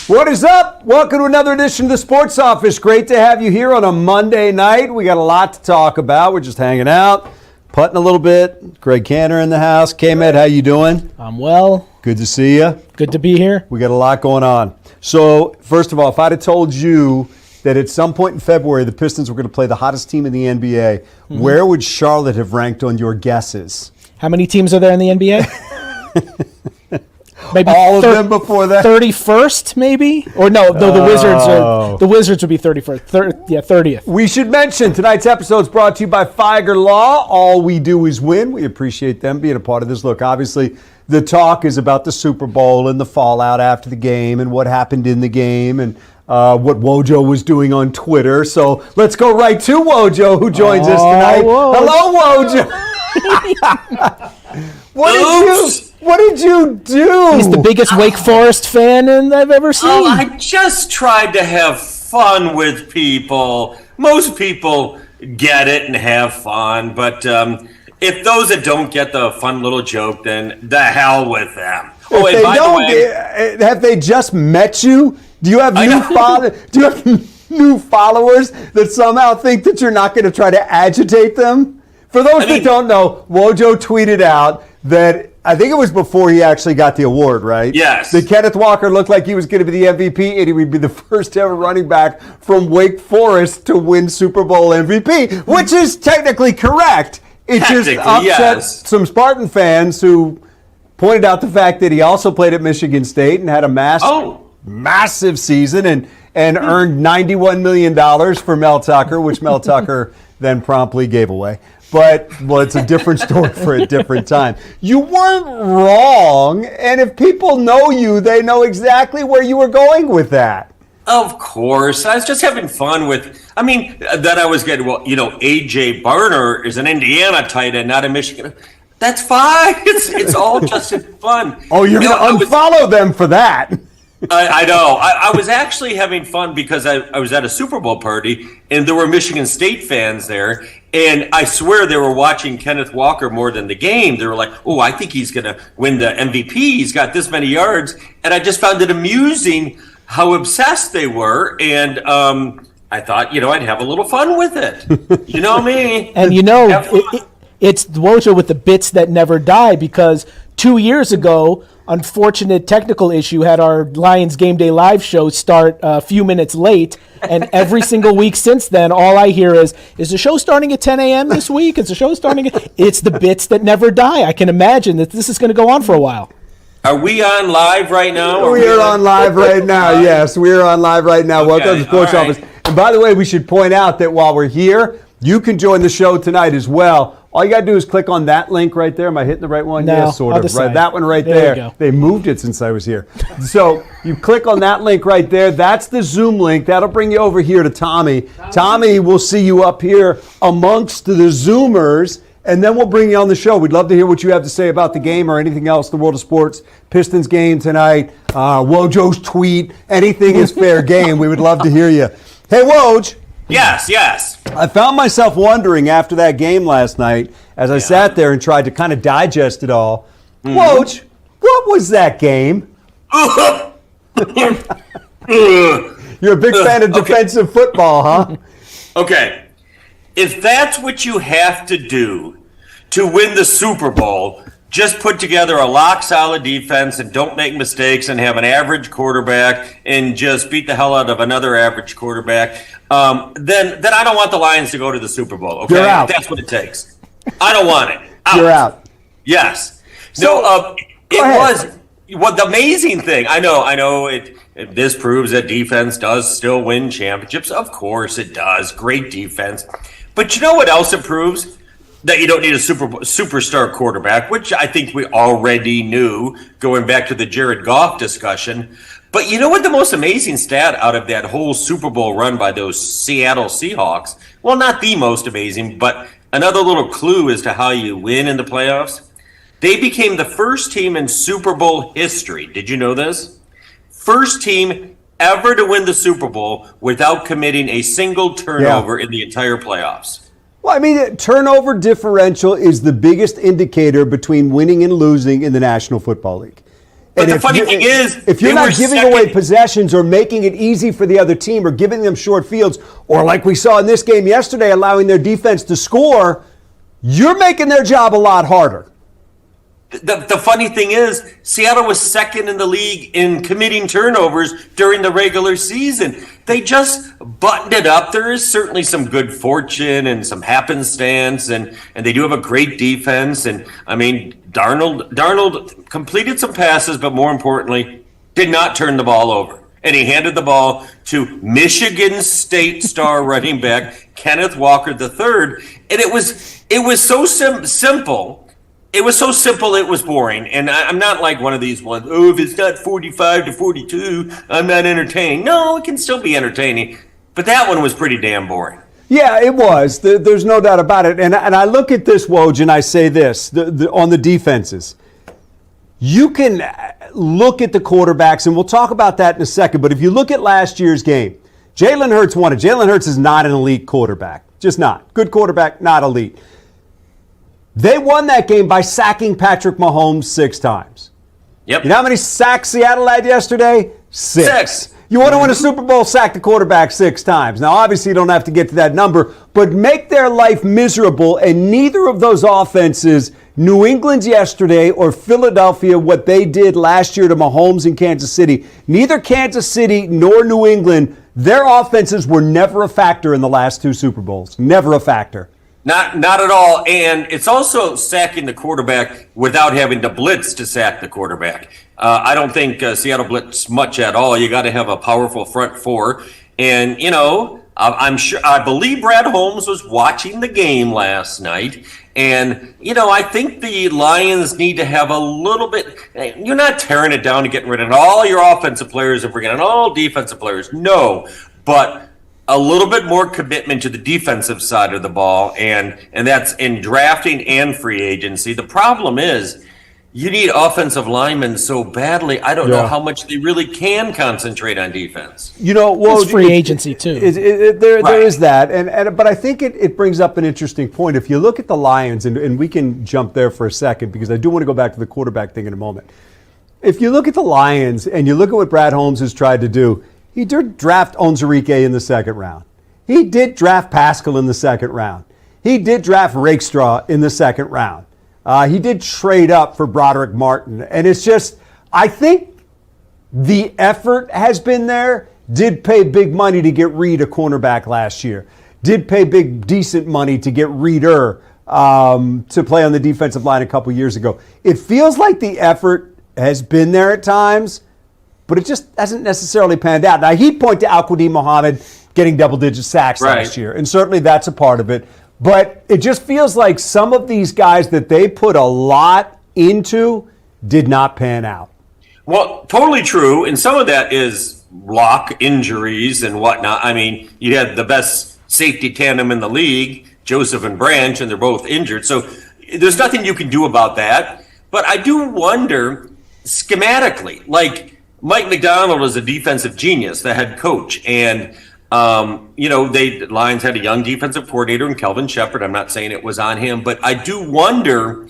What is up? Welcome to another edition of the Sports Office. Great to have you here on a Monday night. We got a lot to talk about. We're just hanging out, putting a little bit. Greg Cantor in the house. K-Med, how you doing? I'm well. Good to see you. Good to be here. We got a lot going on. So, first of all, if I'd have told you that at some point in February the Pistons were going to play the hottest team in the NBA, where would Charlotte have ranked on your guesses? How many teams are there in the NBA? Maybe all of them before that? 31st, maybe? Or no, the Wizards would be 31st. 30th. We should mention tonight's episode is brought to you by Figer Law. All we do is win. We appreciate them being a part of this. Look, obviously, the talk is about the Super Bowl and the fallout after the game and what happened in the game and what Wojo was doing on Twitter. So let's go right to Wojo, who joins us tonight. Whoa. Hello, Wojo. What did you do? He's the biggest Wake Forest fan I've ever seen. Oh, I just tried to have fun with people. Most people get it and have fun, but if those that don't get the fun little joke, then the hell with them. Oh, if and they by don't the way, have they just met you? Do you have new followers that somehow think that you're not going to try to agitate them? For those that don't know, Wojo tweeted out that I think it was before he actually got the award, right? Yes. That Kenneth Walker looked like he was going to be the MVP and he would be the first ever running back from Wake Forest to win Super Bowl MVP, which is technically correct. It just upset some Spartan fans who pointed out the fact that he also played at Michigan State and had a massive season and earned $91 million for Mel Tucker, which Mel Tucker then promptly gave away. But, well, it's a different story for a different time. You weren't wrong, and if people know you, they know exactly where you were going with that. Of course. I was just having fun with, that I was getting, A.J. Barner is an Indiana tight end, not a Michigan. That's fine. It's all just fun. Oh, you're going to unfollow them for that. I know. I was actually having fun because I was at a Super Bowl party and there were Michigan State fans there. And I swear they were watching Kenneth Walker more than the game. They were like, oh, I think he's going to win the MVP. He's got this many yards. And I just found it amusing how obsessed they were. And I thought, I'd have a little fun with it. You know me. And it's Wojo with the bits that never die, because 2 years ago, unfortunate technical issue had our Lions Game Day Live show start a few minutes late, and every single week since then, all I hear is the show starting at 10 a.m. this week? Is the show starting It's the bits that never die. I can imagine that this is going to go on for a while. Are we on live right now? We are on live right now, yes. We are on live right now. Welcome to the Sports Office. And by the way, we should point out that while we're here, you can join the show tonight as well. All you got to do is click on that link right there. Am I hitting the right one? No, yes, sort of. Right, that one right there. They moved it since I was here. So you click on that link right there. That's the Zoom link. That'll bring you over here to Tommy. Tommy will see you up here amongst the Zoomers, and then we'll bring you on the show. We'd love to hear what you have to say about the game or anything else, the world of sports, Pistons game tonight, Wojo's tweet, anything is fair game. We would love to hear you. Hey, Woj. Yes. I found myself wondering after that game last night, as I sat there and tried to kind of digest it all. Woj, what was that game? You're a big fan of defensive football, huh? Okay. If that's what you have to do to win the Super Bowl, just put together a lock-solid defense and don't make mistakes and have an average quarterback and just beat the hell out of another average quarterback, then I don't want the Lions to go to the Super Bowl, okay? You're out. If that's what it takes. I don't want it. You're out. Yes. So, the amazing thing, I know this proves that defense does still win championships. Of course it does. Great defense. But you know what else it proves? That you don't need a superstar quarterback, which I think we already knew going back to the Jared Goff discussion. But you know what the most amazing stat out of that whole Super Bowl run by those Seattle Seahawks? Well, not the most amazing, but another little clue as to how you win in the playoffs. They became the first team in Super Bowl history. Did you know this? First team ever to win the Super Bowl without committing a single turnover in the entire playoffs. Well, I mean, turnover differential is the biggest indicator between winning and losing in the National Football League. But the funny thing is, if you're not giving away possessions or making it easy for the other team or giving them short fields, or like we saw in this game yesterday, allowing their defense to score, you're making their job a lot harder. The funny thing is, Seattle was second in the league in committing turnovers during the regular season. They just buttoned it up. There is certainly some good fortune and some happenstance, and they do have a great defense. And I mean, Darnold completed some passes, but more importantly, did not turn the ball over. And he handed the ball to Michigan State star running back Kenneth Walker III. And it was so simple. It was so simple, it was boring. And I'm not like one of these ones, if it's not 45-42, I'm not entertained. No, it can still be entertaining. But that one was pretty damn boring. Yeah, it was. There's no doubt about it. And I look at this, Woj, and I say this, on the defenses. You can look at the quarterbacks, and we'll talk about that in a second. But if you look at last year's game, Jalen Hurts won it. Jalen Hurts is not an elite quarterback. Just not. Good quarterback, not elite. They won that game by sacking Patrick Mahomes 6 times. Yep. You know how many sacks Seattle had yesterday? 6. You want to win a Super Bowl, sack the quarterback 6 times. Now, obviously, you don't have to get to that number, but make their life miserable, and neither of those offenses, New England's yesterday or Philadelphia, what they did last year to Mahomes in Kansas City, neither Kansas City nor New England, their offenses were never a factor in the last 2 Super Bowls. Never a factor. Not at all. And it's also sacking the quarterback without having to blitz to sack the quarterback. I don't think Seattle blitzed much at all. You got to have a powerful front four. And, I believe Brad Holmes was watching the game last night. And, I think the Lions need to have a little bit. You're not tearing it down and getting rid of all your offensive players and forgetting all defensive players. No. But a little bit more commitment to the defensive side of the ball, and that's in drafting and free agency. The problem is you need offensive linemen so badly. I don't know how much they really can concentrate on defense. It's free agency too. There is that, but I think it brings up an interesting point. If you look at the Lions, and we can jump there for a second because I do want to go back to the quarterback thing in a moment. If you look at the Lions and you look at what Brad Holmes has tried to do, he did draft Onwuzurike in the 2nd round. He did draft Pascal in the 2nd round. He did draft Rakestraw in the 2nd round. He did trade up for Broderick Martin. And it's just, I think the effort has been there. Did pay big money to get Reed a cornerback last year. Did pay decent money to get Reeder to play on the defensive line a couple years ago. It feels like the effort has been there at times, but it just hasn't necessarily panned out. Now, he'd point to Al-Quadin Muhammad getting double-digit sacks last year, and certainly that's a part of it. But it just feels like some of these guys that they put a lot into did not pan out. Well, totally true, and some of that is luck, injuries, and whatnot. I mean, you had the best safety tandem in the league, Joseph and Branch, and they're both injured. So there's nothing you can do about that. But I do wonder, schematically, like Mike McDonald is a defensive genius, the head coach, and Lions had a young defensive coordinator in Kelvin Shepard. I'm not saying it was on him, but I do wonder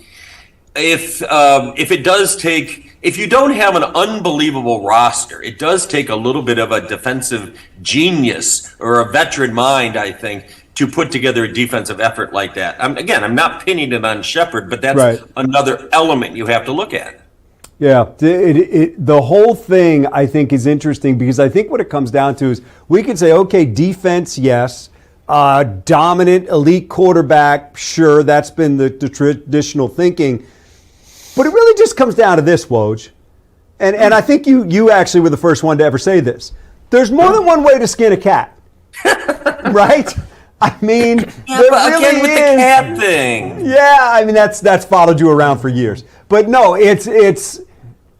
if it does take, if you don't have an unbelievable roster, it does take a little bit of a defensive genius or a veteran mind, I think, to put together a defensive effort like that. I'm not pinning it on Shepard, but that's another element you have to look at. Yeah, the whole thing, I think, is interesting because I think what it comes down to is we can say, okay, defense, yes. Dominant, elite quarterback, sure, that's been the traditional thinking. But it really just comes down to this, Woj. And I think you actually were the first one to ever say this. There's more than one way to skin a cat, right? I mean, yeah, but again with the cat thing. Yeah, I mean that's followed you around for years. But no, it's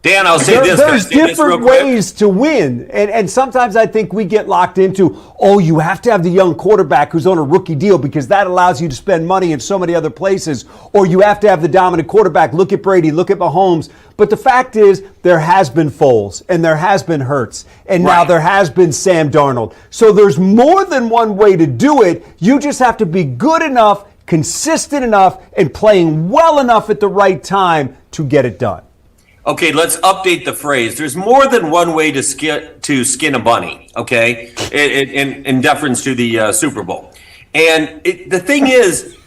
Dan, I'll say this. There's different ways to win. And sometimes I think we get locked into, you have to have the young quarterback who's on a rookie deal because that allows you to spend money in so many other places. Or you have to have the dominant quarterback. Look at Brady, look at Mahomes. But the fact is, there has been Foles, and there has been Hurts, and now there has been Sam Darnold. So there's more than one way to do it. You just have to be good enough, consistent enough, and playing well enough at the right time to get it done. okay, let's update the phrase. There's more than one way to skin a bunny, okay, in deference to the Super Bowl. And the thing is,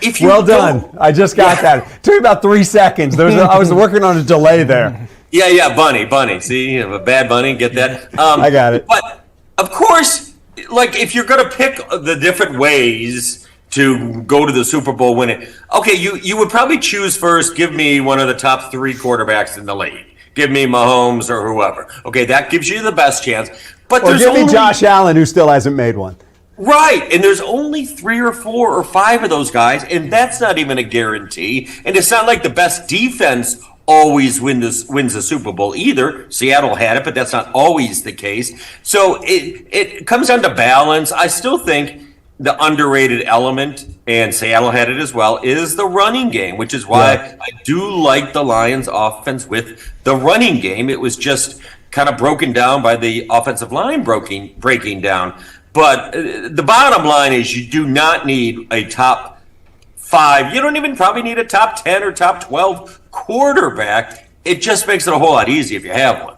if you well done. I just got that. It took about 3 seconds. I was working on a delay there. Yeah, bunny. See, you have a bad bunny, get that? I got it. But, of course, like, if you're going to pick the different ways to go to the Super Bowl winning, okay, you would probably choose first, give me one of the top 3 quarterbacks in the league. Give me Mahomes or whoever. Okay, that gives you the best chance. But or give me Josh Allen, who still hasn't made one. Right, and there's only 3 or 4 or 5 of those guys, and that's not even a guarantee. And it's not like the best defense always wins the Super Bowl either. Seattle had it, but that's not always the case. So it comes down to balance. I still think the underrated element, and Seattle had it as well, is the running game, which is why I do like the Lions offense with the running game. It was just kind of broken down by the offensive line breaking down. But the bottom line is you do not need a top 5. You don't even probably need a top 10 or top 12 quarterback. It just makes it a whole lot easier if you have one.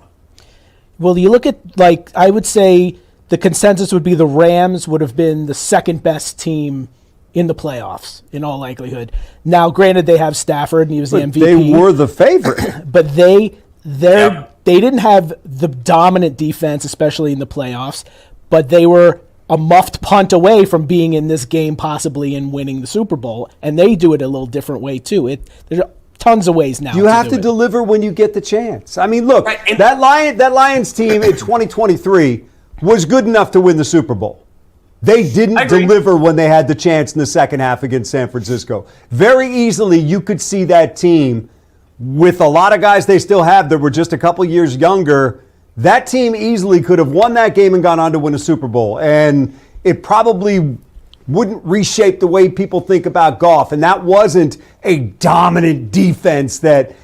Well, you look at, like, I would say the consensus would be the Rams would have been the second best team in the playoffs, in all likelihood. Now, granted, they have Stafford, and he was the MVP. They were the favorite. But they didn't have the dominant defense, especially in the playoffs, but they were a muffed punt away from being in this game possibly and winning the Super Bowl, and they do it a little different way, too. There's tons of ways now. You have to deliver when you get the chance. I mean, look, that Lions team in 2023 was good enough to win the Super Bowl. They didn't deliver when they had the chance in the second half against San Francisco. Very easily, you could see that team, with a lot of guys they still have that were just a couple years younger, that team easily could have won that game and gone on to win a Super Bowl. And it probably wouldn't reshape the way people think about Goff. And that wasn't a dominant defense that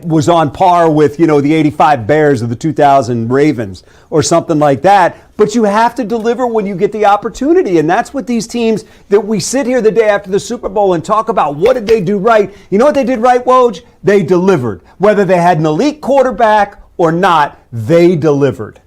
was on par with, the 85 Bears or the 2000 Ravens or something like that. But you have to deliver when you get the opportunity. And that's what these teams that we sit here the day after the Super Bowl and talk about, what did they do right? You know what they did right, Woj? They delivered. Whether they had an elite quarterback or not, they delivered.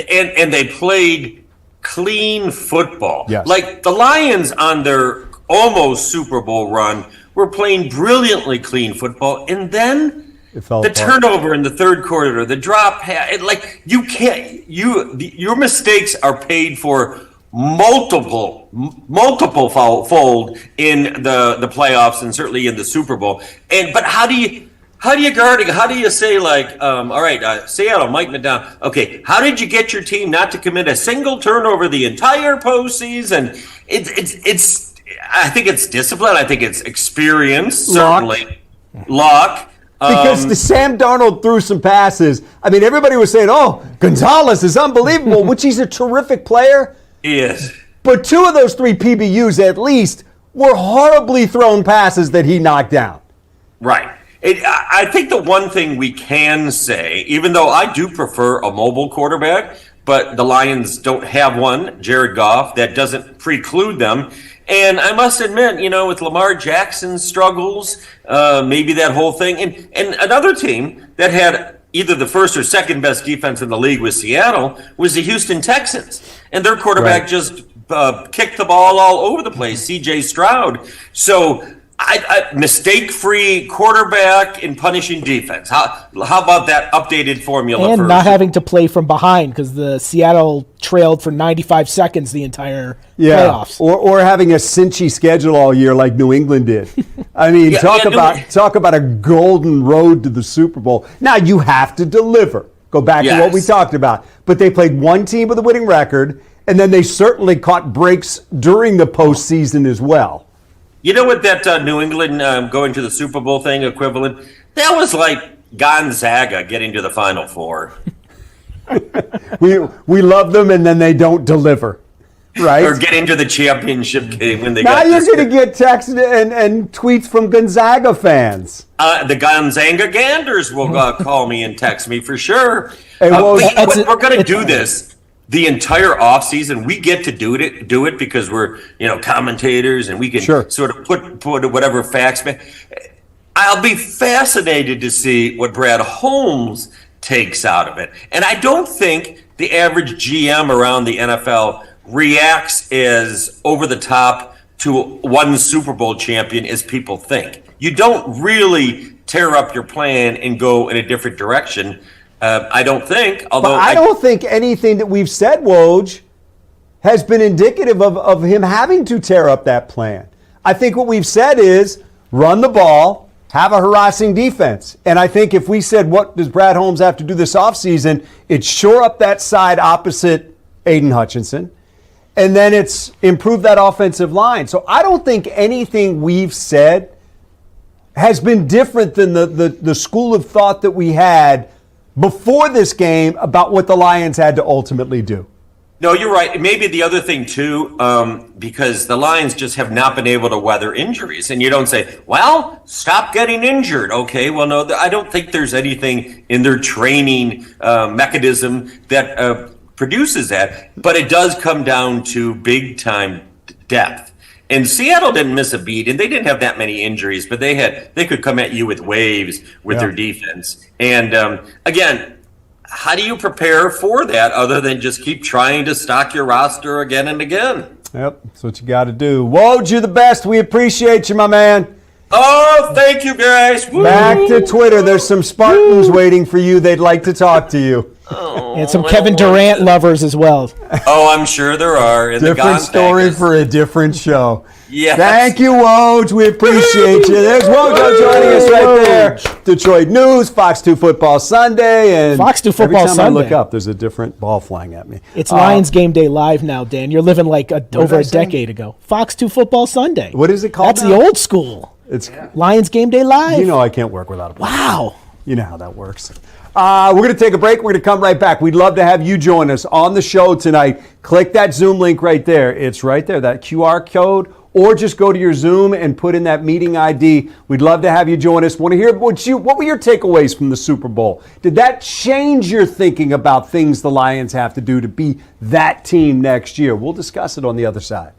And they played clean football. Yes. Like the Lions on their almost Super Bowl run were playing brilliantly clean football, and then the turnover in the third quarter, the drop, your mistakes are paid for multiple fold in the playoffs and certainly in the Super Bowl. But how do you guard it? How do you say, like, all right, Seattle, Mike Maddow, okay, how did you get your team not to commit a single turnover the entire postseason? I think it's discipline. I think it's experience, certainly. Luck. Because the Sam Darnold threw some passes. I mean, everybody was saying, Gonzalez is unbelievable, which he's a terrific player. He is. But 2 of those 3 PBUs, at least, were horribly thrown passes that he knocked down. Right. I think the one thing we can say, even though I do prefer a mobile quarterback, but the Lions don't have one, Jared Goff, that doesn't preclude them. And I must admit, with Lamar Jackson's struggles, maybe that whole thing, and another team that had either the first or second best defense in the league with Seattle was the Houston Texans. And their quarterback just kicked the ball all over the place, C.J. Stroud. So mistake-free quarterback in punishing defense. How about that updated formula? And not having to play from behind, because the Seattle trailed for 95 seconds the entire playoffs. Or having a cinchy schedule all year like New England did. I mean, talk about a golden road to the Super Bowl. Now, you have to deliver. Go back to what we talked about. But they played one team with a winning record, and then they certainly caught breaks during the postseason as well. You know what that New England going to the Super Bowl thing equivalent? That was like Gonzaga getting to the Final Four. we love them, and then they don't deliver, right? Or get into the championship game when they now got. Now you're going to get texts and tweets from Gonzaga fans. The Gonzaga Ganders will call me and text me for sure. Hey, we're going to do this the entire offseason. We get to do it because we're commentators, and we can sort of put whatever facts. I'll be fascinated to see what Brad Holmes takes out of it. And I don't think the average GM around the NFL reacts as over the top to one Super Bowl champion as people think. You don't really tear up your plan and go in a different direction. I don't think. Although but I don't think anything that we've said, Woj, has been indicative of him having to tear up that plan. I think what we've said is run the ball, have a harassing defense. And I think if we said, what does Brad Holmes have to do this offseason, it's shore up that side opposite Aiden Hutchinson, and then it's improve that offensive line. So I don't think anything we've said has been different than the school of thought that we had before this game about what the Lions had to ultimately do. No, you're right. Maybe the other thing, too, because the Lions just have not been able to weather injuries. And you don't say, well, stop getting injured. Okay, well, no, I don't think there's anything in their training mechanism that produces that. But it does come down to big-time depth. And Seattle didn't miss a beat, and they didn't have that many injuries, but they could come at you with waves with their defense. And, again, how do you prepare for that other than just keep trying to stock your roster again and again? Yep, that's what you got to do. Woj, you're the best. We appreciate you, my man. Oh, thank you, guys. Woo! Back to Twitter. There's some Spartans waiting for you. They'd like to talk to you. Oh, and some Kevin Durant lovers as well. Oh, I'm sure there are. And different story for a different show. Yes. Thank you, Woj. We appreciate you. There's Wojo joining us right there. Detroit News, Fox 2 Football Sunday. And Fox 2 Football every time Sunday. I look up, there's a different ball flying at me. It's Lions Game Day Live now, Dan. You're living like over a decade ago. Fox 2 Football Sunday. What is it called That's now? the old school. It's Lions Game Day Live. You know I can't work without a play. Wow. You know how that works. We're going to take a break. We're going to come right back. We'd love to have you join us on the show tonight. Click that Zoom link right there. It's right there, that QR code. Or just go to your Zoom and put in that meeting ID. We'd love to have you join us. Want to hear what were your takeaways from the Super Bowl? Did that change your thinking about things the Lions have to do to be that team next year? We'll discuss it on the other side.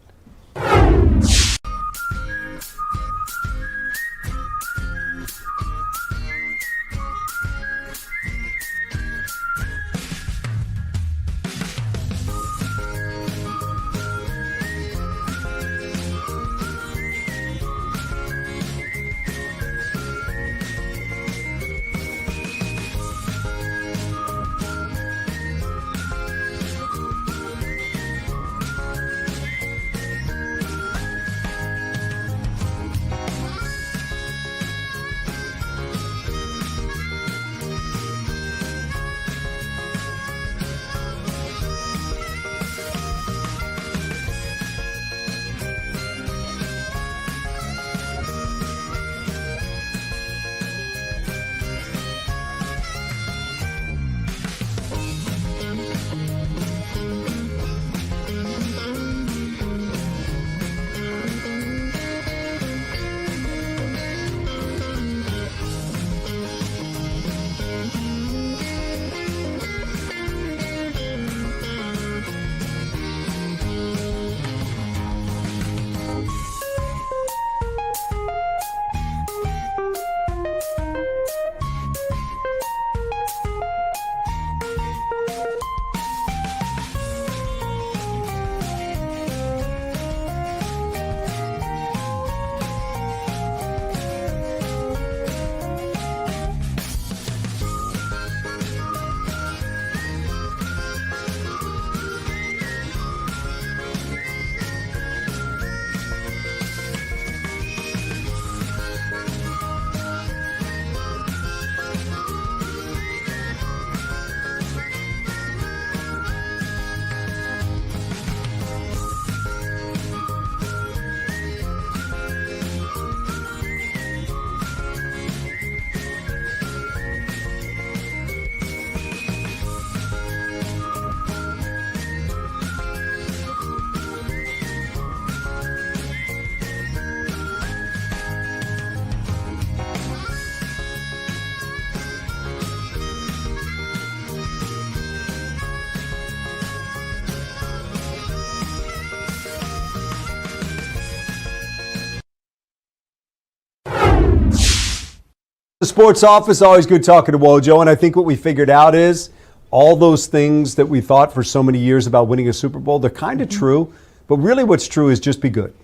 The sports office, always good talking to Wojo, and I think what we figured out is all those things that we thought for so many years about winning a Super Bowl, they're kind of true, but really what's true is just be good.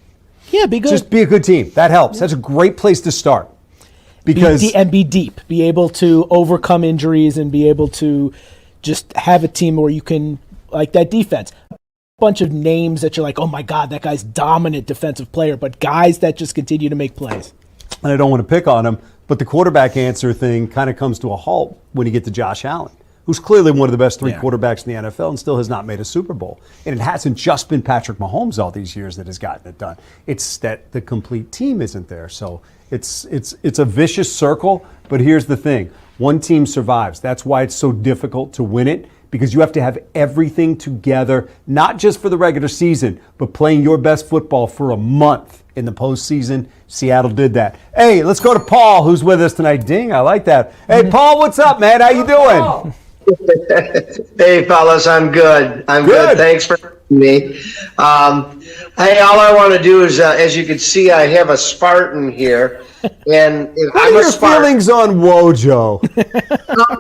Yeah, be good. Just be a good team. That helps. That's a great place to start. Because be deep. Be able to overcome injuries and be able to just have a team where you can, like that defense. A bunch of names that you're like, oh my God, that guy's dominant defensive player, but guys that just continue to make plays. And I don't want to pick on him, but the quarterback answer thing kind of comes to a halt when you get to Josh Allen, who's clearly one of the best three quarterbacks in the NFL and still has not made a Super Bowl. And it hasn't just been Patrick Mahomes all these years that has gotten it done. It's that the complete team isn't there. So it's a vicious circle, but here's the thing. One team survives. That's why it's so difficult to win it, because you have to have everything together, not just for the regular season, but playing your best football for a month in the postseason. Seattle did that. Hey, let's go to Paul, who's with us tonight. Ding, I like that. Hey, Paul, what's up, man? How you doing? Hey, fellas, I'm good. I'm good. Thanks for having me. Hey, all I want to do is, as you can see, I have a Spartan here. And what are your feelings on Wojo?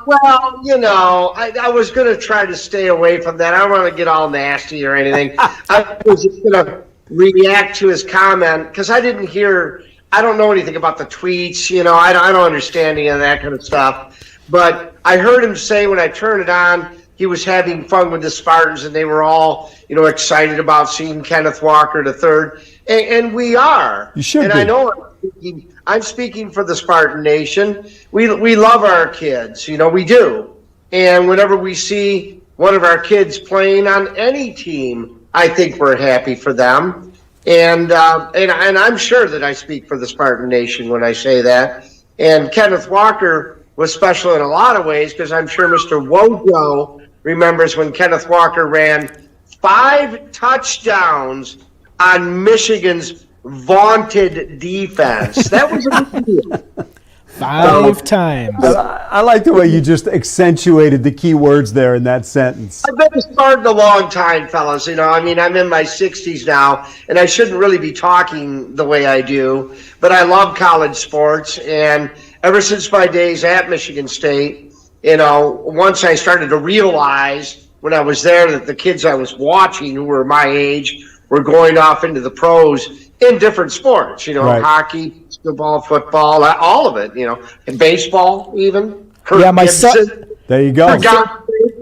Well, you know, I was going to try to stay away from that. I don't want to get all nasty or anything. I was just going to react to his comment because I don't know anything about the tweets. You know, I don't understand any of that kind of stuff. But I heard him say when I turned it on, he was having fun with the Spartans and they were all, you know, excited about seeing Kenneth Walker III. And we are. You should and be. I know I'm speaking for the Spartan Nation. We love our kids, you know, we do. And whenever we see one of our kids playing on any team, I think we're happy for them. And I'm sure that I speak for the Spartan Nation when I say that. And Kenneth Walker was special in a lot of ways because I'm sure Mr. Wojo remembers when Kenneth Walker ran 5 touchdowns on Michigan's vaunted defense. That was a big deal. 5 times. I like the way you just accentuated the key words there in that sentence. I've been a Spartan a long time, fellas. You know, I mean, I'm in my 60s now, and I shouldn't really be talking the way I do, but I love college sports, and ever since my days at Michigan State, you know, once I started to realize when I was there that the kids I was watching who were my age were going off into the pros in different sports, you know, hockey, basketball, football, all of it, you know, and baseball even. My son. There you go.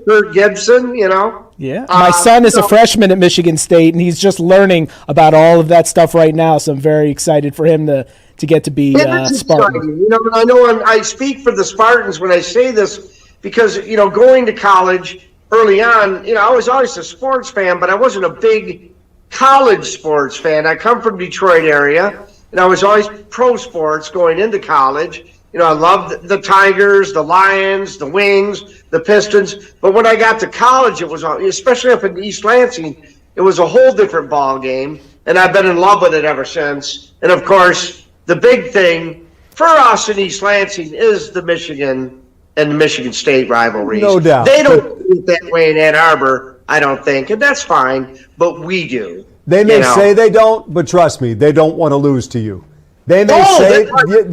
Kurt Gibson, you know. Yeah, my son is a freshman at Michigan State, and he's just learning about all of that stuff right now. So I'm very excited for him to get to be Spartan. You know, I know I speak for the Spartans when I say this because, you know, going to college early on, you know, I was always a sports fan, but I wasn't a big college sports fan. I come from Detroit area, and I was always pro sports going into college. You know, I loved the Tigers, the Lions, the Wings, the Pistons. But when I got to college, it was, especially up in East Lansing, it was a whole different ball game, and I've been in love with it ever since. And of course, the big thing for us in East Lansing is the Michigan and the Michigan State rivalries. No doubt. They don't do it that way in Ann Arbor, I don't think, and that's fine, but we do. They may say they don't, but trust me, they don't want to lose to you. They may say you're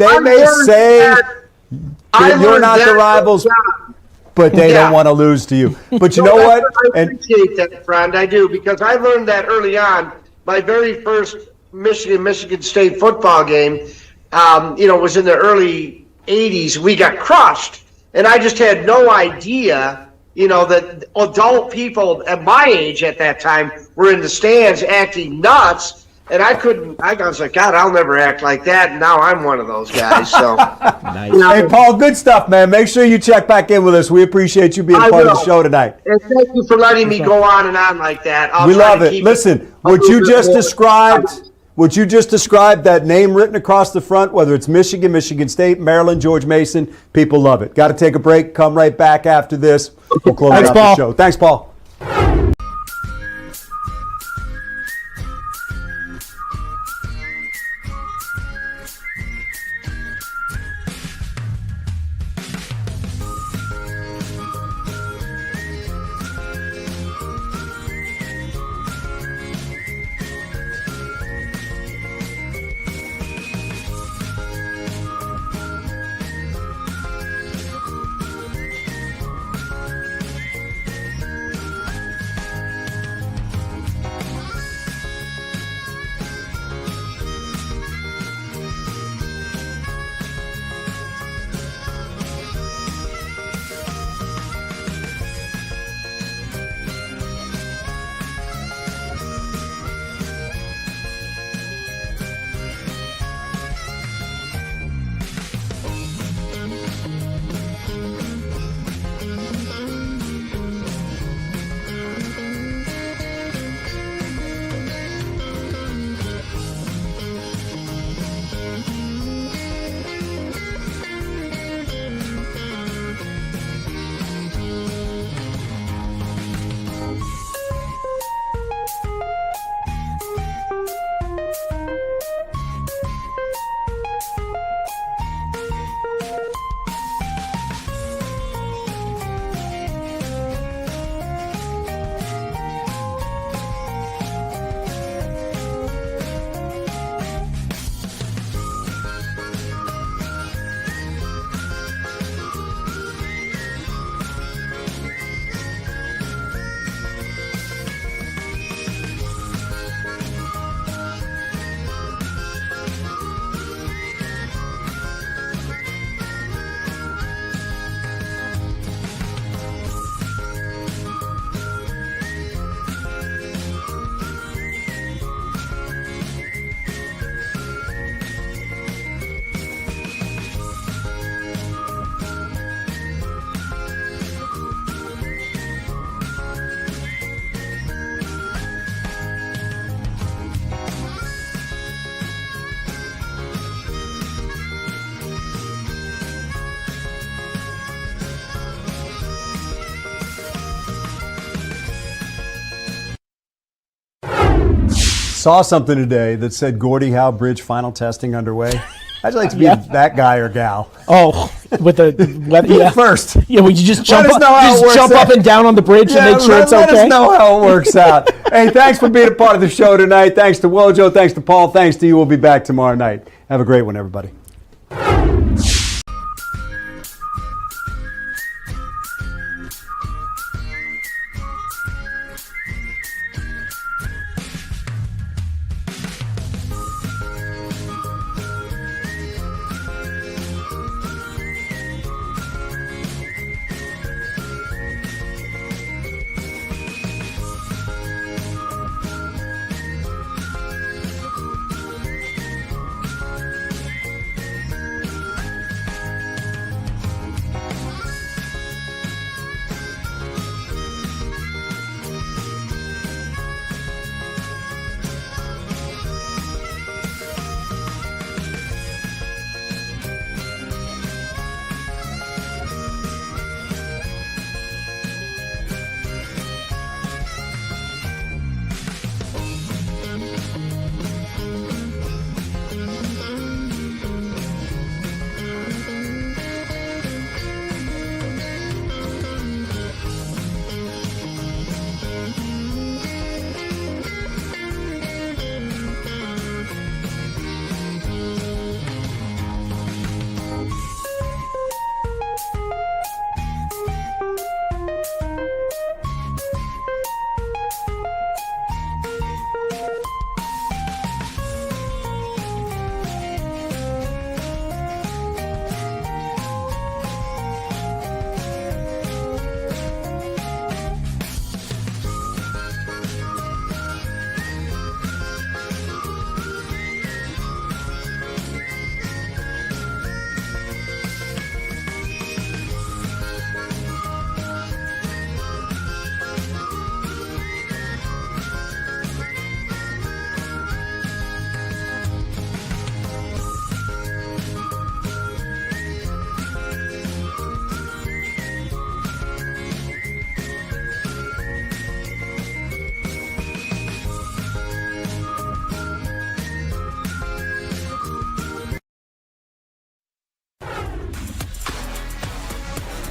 not the rivals, but they don't want to lose to you. But you know what? I appreciate that, friend. I do, because I learned that early on. My very first Michigan State football game, you know, was in the early 80s. We got crushed, and I just had no idea, you know, that adult people at my age at that time were in the stands acting nuts. And I was like, God, I'll never act like that. And now I'm one of those guys. So, nice. You know, hey, Paul, good stuff, man. Make sure you check back in with us. We appreciate you being part of the show tonight. And thank you for letting me go on and on like that. We love it. Listen, what you just described, that name written across the front, whether it's Michigan, Michigan State, Maryland, George Mason, people love it. Got to take a break. Come right back after this. We'll close out the show. Thanks, Paul. saw something today that said Gordie Howe Bridge final testing underway. I'd like to be that guy or gal. Oh, with the yeah. First. Yeah, well, you just jump Let up and down on the bridge and make sure it's okay. Let us know how it works out. Hey, thanks for being a part of the show tonight. Thanks to Wojo. Thanks to Paul. Thanks to you. We'll be back tomorrow night. Have a great one, everybody.